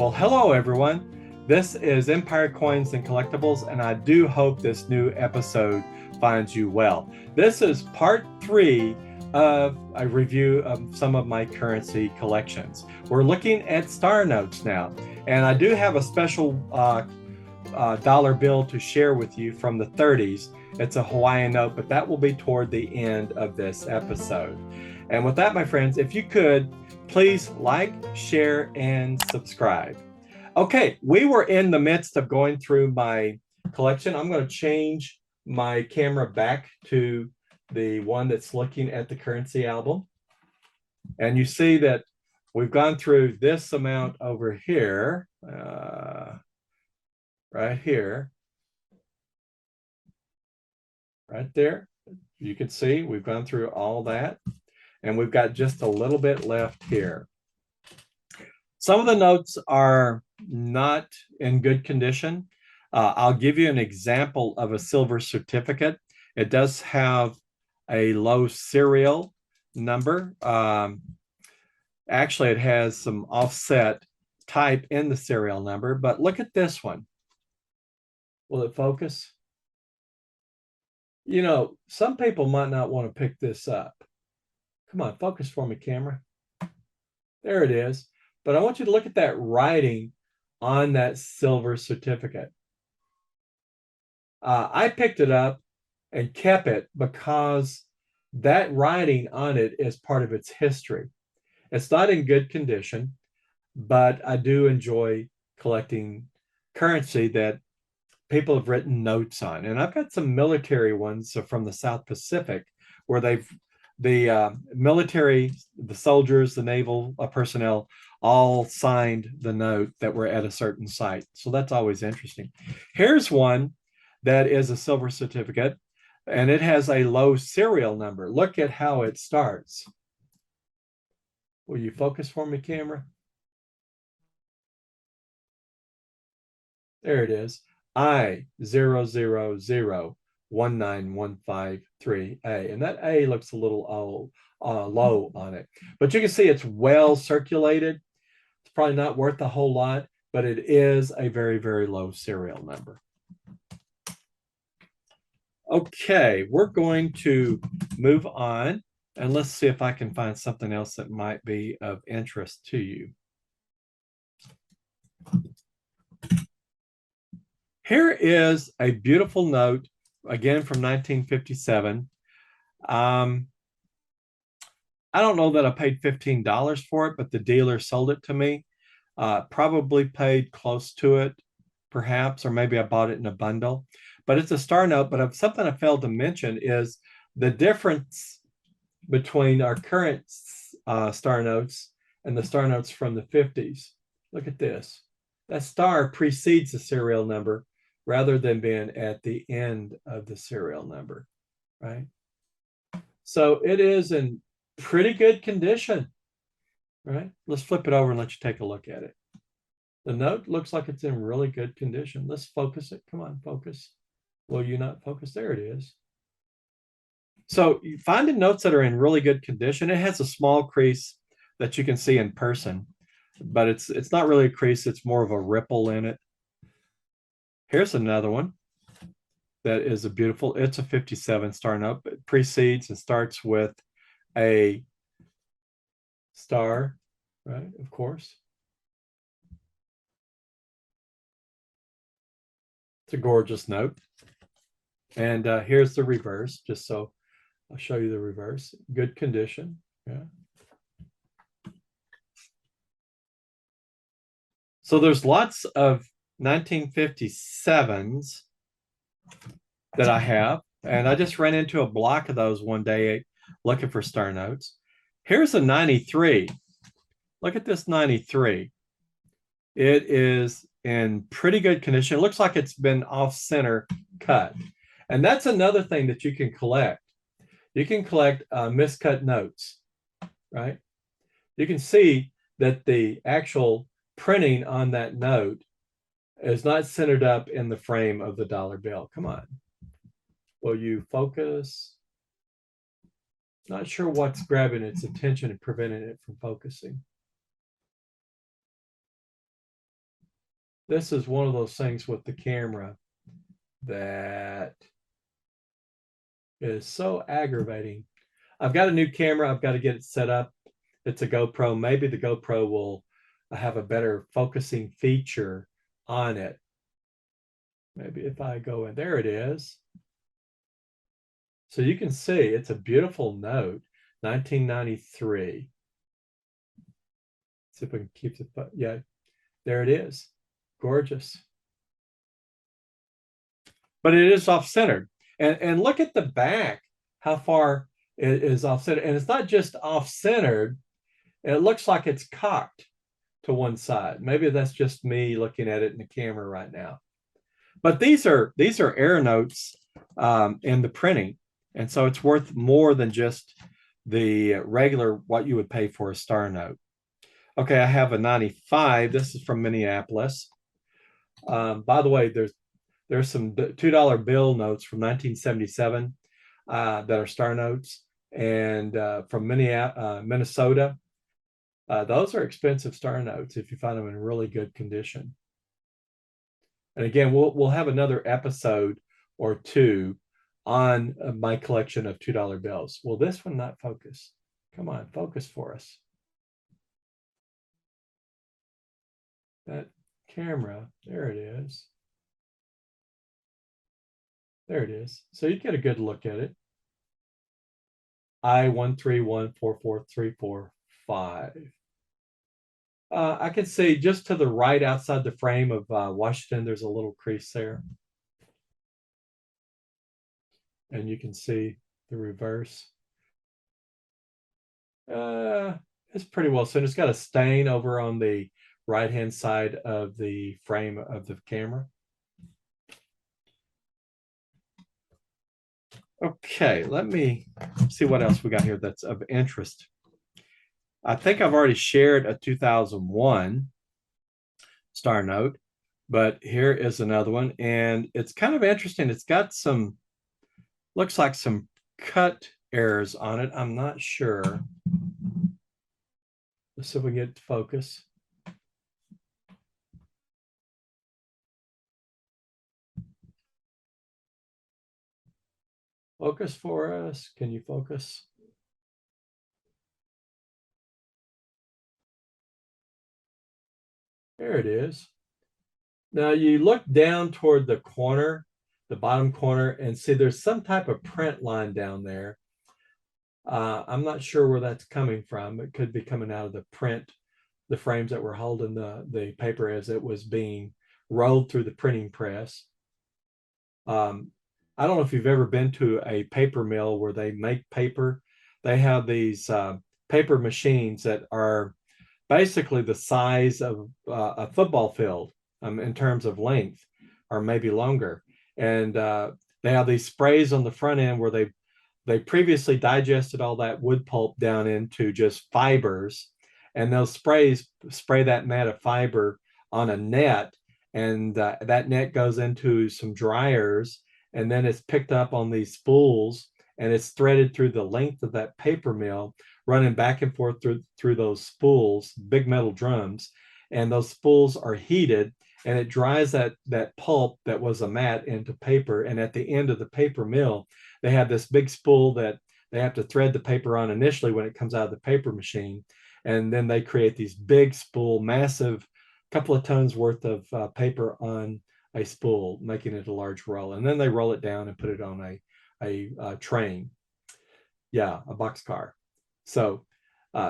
Well, hello everyone. This is Empire Coins and Collectibles, and I do hope this new episode finds you well. This is part 3 of a review of some of my currency collections. We're looking at star notes now, and I do have a special dollar bill to share with you from the 30s. It's a Hawaiian note, but that will be toward the end of this episode. And with that, my friends, if you could, please like, share, and subscribe. Okay, we were in the midst of going through my collection. I'm going to change my camera back to the one that's looking at the currency album. And you see that we've gone through this amount over here, right here, right there. You can see we've gone through all that. And we've got just a little bit left here. Some of the notes are not in good condition. I'll give you an example of a silver certificate. It does have a low serial number. Actually, it has some offset type in the serial number, but look at this one. Will it focus? You know, some people might not want to pick this up. Come on, focus for me, camera. There it is. But I want you to look at that writing on that silver certificate. I picked it up and kept it because that writing on it is part of its history. It's not in good condition, but I do enjoy collecting currency that people have written notes on. And I've got some military ones from the South Pacific where the military, the soldiers, the naval personnel all signed the note that we're at a certain site. So that's always interesting. Here's one that is a silver certificate, and it has a low serial number. Look at how it starts. Will you focus for me, camera? There it is. I00019153A. And that A looks a little low on it. But you can see it's well circulated. It's probably not worth a whole lot, but it is a very, very low serial number. Okay, we're going to move on, and let's see if I can find something else that might be of interest to you. Here is a beautiful note, again from 1957. I don't know that I paid $15 for it, but the dealer sold it to me. Probably paid close to it, perhaps, or maybe I bought it in a bundle. But it's a star note. But something I failed to mention is the difference between our current star notes and the star notes from the 50s. Look at this. That star precedes the serial number rather than being at the end of the serial number, right? So it is in pretty good condition, right? Let's flip it over and let you take a look at it. The note looks like it's in really good condition. Let's focus it. Come on, focus. Will you not focus? There it is. So finding notes that are in really good condition, it has a small crease that you can see in person, but it's not really a crease. It's more of a ripple in it. Here's another one that is a beautiful, it's a 57 star note. It precedes and starts with a star, right? Of course. It's a gorgeous note. And here's the reverse, just so I'll show you the reverse. Good condition. Yeah. So there's lots of 1957s that I have, and I just ran into a block of those one day looking for star notes. Here's a 93. Look at this 93. It is in pretty good condition. It looks like it's been off center cut. And that's another thing that you can collect. You can collect miscut notes, right? You can see that the actual printing on that note is not centered up in the frame of the dollar bill. Come on. Will you focus? Not sure what's grabbing its attention and preventing it from focusing. this is one of those things with the camera that is so aggravating. I've got a new camera. I've got to get it set up. It's a GoPro. Maybe the GoPro will have a better focusing feature on it. Maybe if I go in, there it is. So you can see it's a beautiful note, 1993. See if we can keep the, yeah, there it is. Gorgeous. But it is off-centered. And look at the back, how far it is off-centered. And it's not just off-centered, it looks like it's cocked to one side. Maybe that's just me looking at it in the camera right now. But these are air notes in the printing. And so it's worth more than just the regular what you would pay for a star note. Okay, I have a 95. This is from Minneapolis. By the way, there's some $2 bill notes from 1977 that are star notes, and from Minnesota. Those are expensive star notes if you find them in really good condition. And again, we'll have another episode or two on my collection of $2 bills. Will this one not focus? Come on, focus for us. That camera, there it is. There it is. So you get a good look at it. I13144345. I can see just to the right outside the frame of Washington, there's a little crease there. And you can see the reverse. It's pretty well seen. It's got a stain over on the right-hand side of the frame of the camera. Okay, let me see what else we got here that's of interest. I think I've already shared a 2001 star note, but here is another one, and it's kind of interesting. It's got some, looks like some cut errors on it. I'm not sure. Let's see if we can get to focus. Focus for us. Can you focus? There it is. Now you look down toward the corner, the bottom corner, and see there's some type of print line down there. I'm not sure where that's coming from. It could be coming out of the print, the frames that were holding the paper as it was being rolled through the printing press. I don't know if you've ever been to a paper mill where they make paper. They have these paper machines that are basically the size of a football field in terms of length, or maybe longer. And they have these sprays on the front end where they previously digested all that wood pulp down into just fibers, and those sprays spray that mat of fiber on a net, and that net goes into some dryers, and then it's picked up on these spools, and it's threaded through the length of that paper mill, running back and forth through those spools, big metal drums, and those spools are heated, and it dries that pulp that was a mat into paper. And at the end of the paper mill, they have this big spool that they have to thread the paper on initially when it comes out of the paper machine, and then they create these big spool, massive, couple of tons worth of paper on a spool, making it a large roll, and then they roll it down and put it on a train. Yeah, a boxcar. So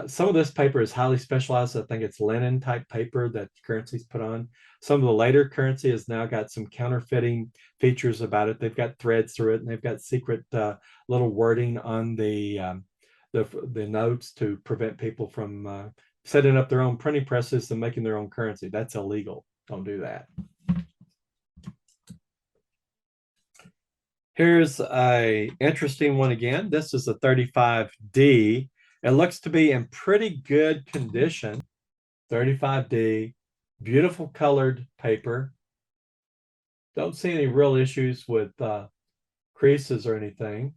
some of this paper is highly specialized. I think it's linen type paper that currency's put on. Some of the later currency has now got some counterfeiting features about it. They've got threads through it, and they've got secret little wording on the notes to prevent people from setting up their own printing presses and making their own currency. That's illegal. Don't do that. Here's a interesting one again. This is a 35D. It looks to be in pretty good condition. 35D, beautiful colored paper. Don't see any real issues with creases or anything.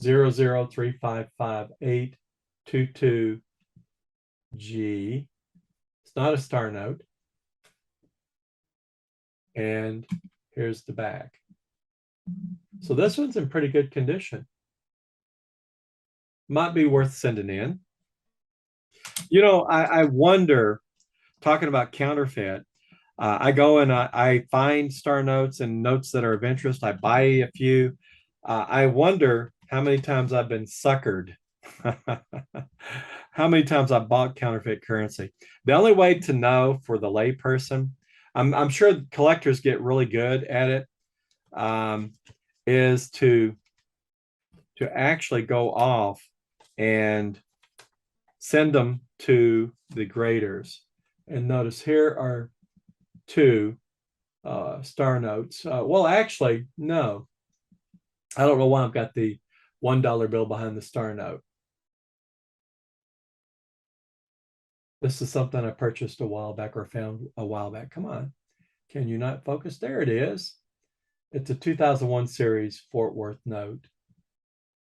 003558222G. It's not a star note. and here's the back. So this one's in pretty good condition. Might be worth sending in. You know, I wonder, talking about counterfeit, I go and I find star notes and notes that are of interest. I buy a few. I wonder how many times I've been suckered. How many times I bought counterfeit currency. The only way to know for the layperson, I'm sure collectors get really good at it, is to actually go off and send them to the graders. And notice here are two star notes. Well, actually, no. I don't know why I've got the $1 bill behind the star note. This is something I purchased a while back or found a while back. Come on. Can you not focus? There it is. It's a 2001 series Fort Worth note.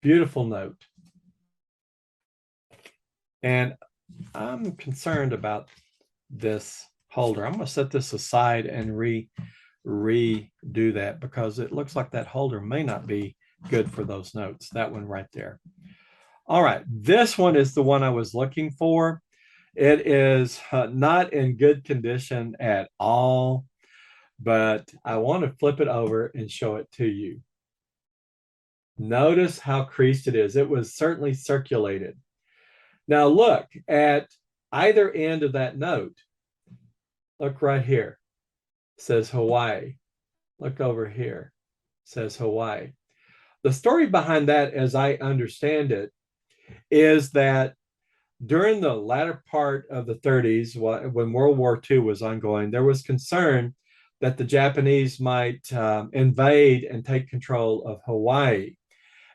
Beautiful note. And I'm concerned about this holder. I'm going to set this aside and redo that because it looks like that holder may not be good for those notes. That one right there. All right. This one is the one I was looking for. It is not in good condition at all, but I want to flip it over and show it to you. Notice how creased it is. It was certainly circulated. Now look at either end of that note. Look right here. It says Hawaii. Look over here. It says Hawaii. The story behind that, as I understand it, is that during the latter part of the 30s, when World War II was ongoing, there was concern that the Japanese might invade and take control of Hawaii.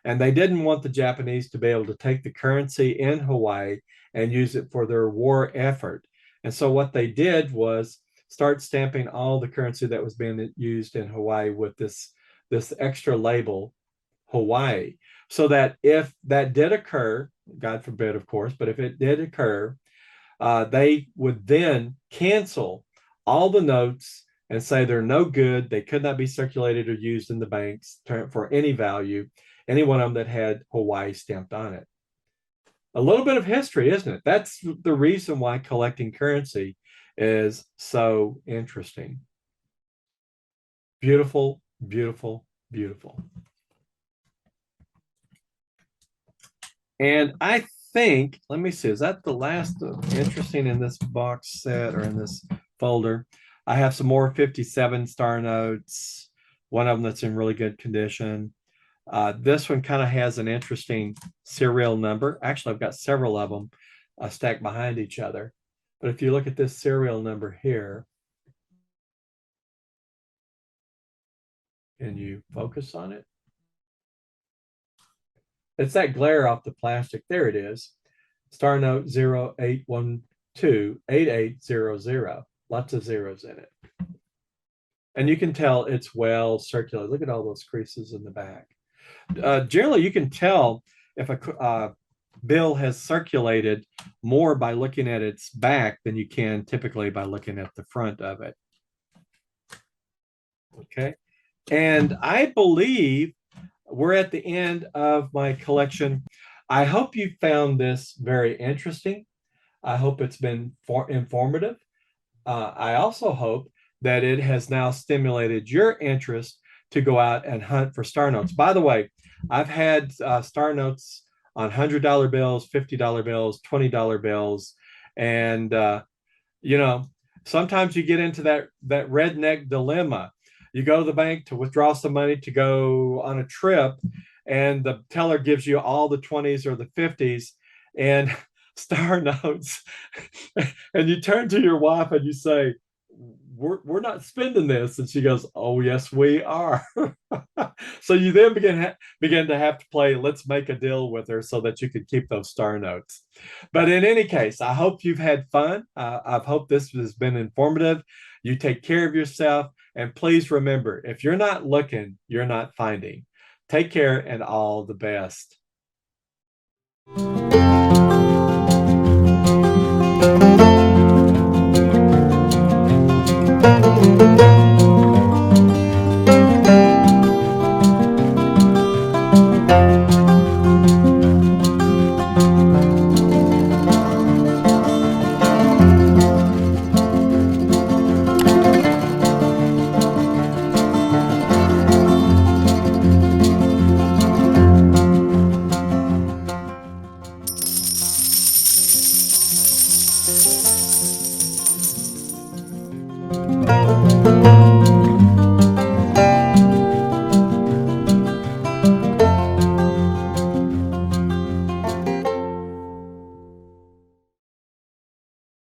And they didn't want the Japanese to be able to take the currency in Hawaii and use it for their war effort. And so what they did was start stamping all the currency that was being used in Hawaii with this extra label, Hawaii, so that if that did occur, God forbid, of course, but if it did occur, they would then cancel all the notes and say they're no good. They could not be circulated or used in the banks for any value, any one of them that had Hawaii stamped on it. A little bit of history, isn't it? That's the reason why collecting currency is so interesting. Beautiful, beautiful, beautiful. And I think, let me see, is that the last interesting in this box set or in this folder? I have some more 57 star notes, one of them that's in really good condition. This one kind of has an interesting serial number. Actually, I've got several of them stacked behind each other. But if you look at this serial number here, can you focus on it? It's that glare off the plastic. There it is. Star note 08128800. Lots of zeros in it. And you can tell it's well circulated. Look at all those creases in the back. Generally, you can tell if a bill has circulated more by looking at its back than you can typically by looking at the front of it. Okay. And I believe we're at the end of my collection. I hope you found this very interesting. I hope it's been informative. I also hope that it has now stimulated your interest to go out and hunt for star notes. By the way, I've had star notes on $100 bills, $50 bills, $20 bills. And, you know, sometimes you get into that redneck dilemma. You go to the bank to withdraw some money to go on a trip, and the teller gives you all the 20s or the 50s and star notes. And you turn to your wife and you say, we're not spending this. And she goes, oh, yes, we are. So you then begin to have to play, let's make a deal with her so that you could keep those star notes. But in any case, I hope you've had fun. I hope this has been informative. You take care of yourself. And please remember, if you're not looking, you're not finding. Take care and all the best.